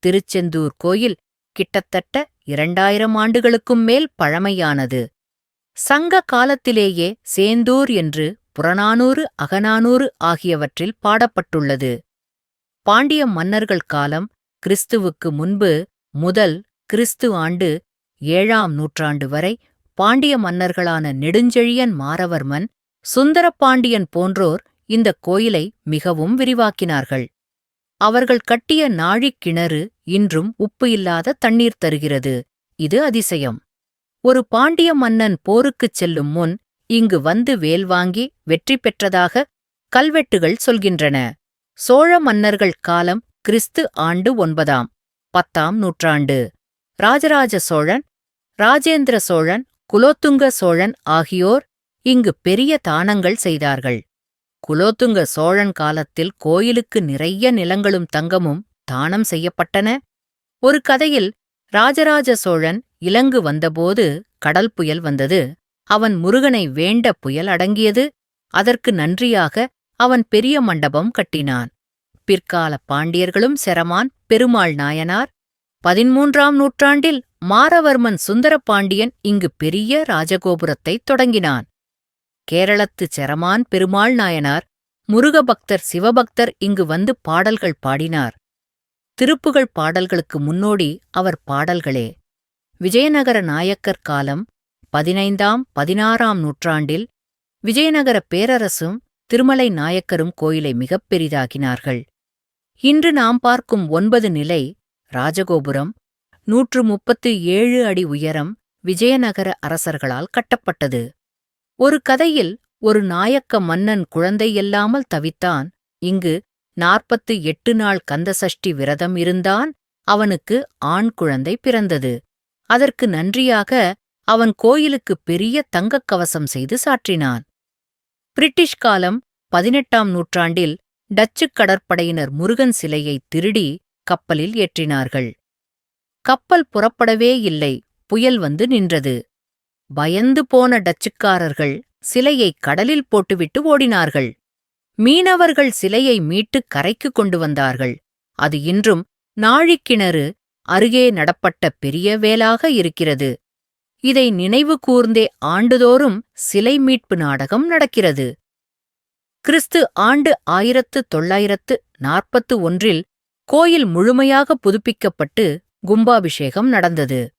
திருச்செந்தூர் கோயில் கிட்டத்தட்ட 2000 ஆண்டுகளுக்கும் மேல் பழமையானது. சங்க காலத்திலேயே சேந்தூர் என்று புறநானூறு அகநானூறு ஆகியவற்றில் பாடப்பட்டுள்ளது. பாண்டிய மன்னர்கள் காலம் கிறிஸ்துவுக்கு முன்பு முதல் கிறிஸ்து ஆண்டு 7ஆம் நூற்றாண்டு வரை பாண்டிய மன்னர்களான நெடுஞ்செழியன் மாறவர்மன், சுந்தரபாண்டியன் போன்றோர் இந்தக் கோயிலை மிகவும் விரிவாக்கினார்கள். அவர்கள் கட்டிய நாழிக் கிணறு இன்றும் உப்பு இல்லாத தண்ணீர் தருகிறது. இது அதிசயம். ஒரு பாண்டிய மன்னன் போருக்குச் செல்லும் முன் இங்கு வந்து வேல் வாங்கி வெற்றி பெற்றதாக கல்வெட்டுகள் சொல்கின்றன. சோழ மன்னர்கள் காலம் கிறிஸ்து ஆண்டு 9ஆம் 10ஆம் நூற்றாண்டு. ராஜராஜ சோழன், ராஜேந்திர சோழன், குலோத்துங்க சோழன் ஆகியோர் இங்கு பெரிய தானங்கள் செய்தார்கள். குலோத்துங்க சோழன் காலத்தில் கோயிலுக்கு நிறைய நிலங்களும் தங்கமும் தானம் செய்யப்பட்டன. ஒரு கதையில் ராஜராஜ சோழன் இலங்கு வந்தபோது கடல் புயல் வந்தது. அவன் முருகனை வேண்ட புயல் அடங்கியது. அதற்கு நன்றியாக அவன் பெரிய மண்டபம் கட்டினான். பிற்கால பாண்டியர்களும் செரமான் பெருமாள் நாயனார், 13ஆம் நூற்றாண்டில் மாறவர்மன் சுந்தரபாண்டியன் இங்கு பெரிய ராஜகோபுரத்தைத் தொடங்கினான். கேரளத்து செரமான் பெருமாள் நாயனார், முருகபக்தர் சிவபக்தர் இங்கு வந்து பாடல்கள் பாடினார். திருப்புகழ் பாடல்களுக்கு முன்னோடி அவர் பாடல்களே. விஜயநகர நாயக்கர் காலம் 15ஆம் 16ஆம் நூற்றாண்டில் விஜயநகர பேரரசும் திருமலை நாயக்கரும் கோயிலை மிகப் பெரிதாக்கினார்கள். இன்று நாம் பார்க்கும் 9 நிலை ராஜகோபுரம் 137 அடி உயரம் விஜயநகர அரசர்களால் கட்டப்பட்டது. ஒரு கதையில் ஒரு நாயக்க மன்னன் குழந்தையில்லாமல் தவித்தான். இங்கு 48 நாள் கந்தசஷ்டி விரதம் இருந்தான். அவனுக்கு ஆண் குழந்தை பிறந்தது. அதற்கு நன்றியாக அவன் கோயிலுக்கு பெரிய தங்கக் கவசம் செய்து சாற்றினான். பிரிட்டிஷ் காலம் 18ஆம் நூற்றாண்டில் டச்சுக் கடற்படையினர் முருகன் சிலையை திருடி கப்பலில் ஏற்றினார்கள். கப்பல் புறப்படவே இல்லை. புயல் வந்து நின்றது. பயந்து போன டச்சுக்காரர்கள் சிலையை கடலில் போட்டுவிட்டு ஓடினார்கள். மீனவர்கள் சிலையை மீட்டு கரைக்கு கொண்டு வந்தார்கள். அது இன்றும் நாழிக்கிணறு அருகே நடப்பட்ட பெரிய வேலாக இருக்கிறது. இதை நினைவு கூர்ந்தே ஆண்டுதோறும் சிலை மீட்பு நாடகம் நடக்கிறது. கிறிஸ்து ஆண்டு 1941இல் கோயில் முழுமையாக புதுப்பிக்கப்பட்டு கும்பாபிஷேகம் நடந்தது.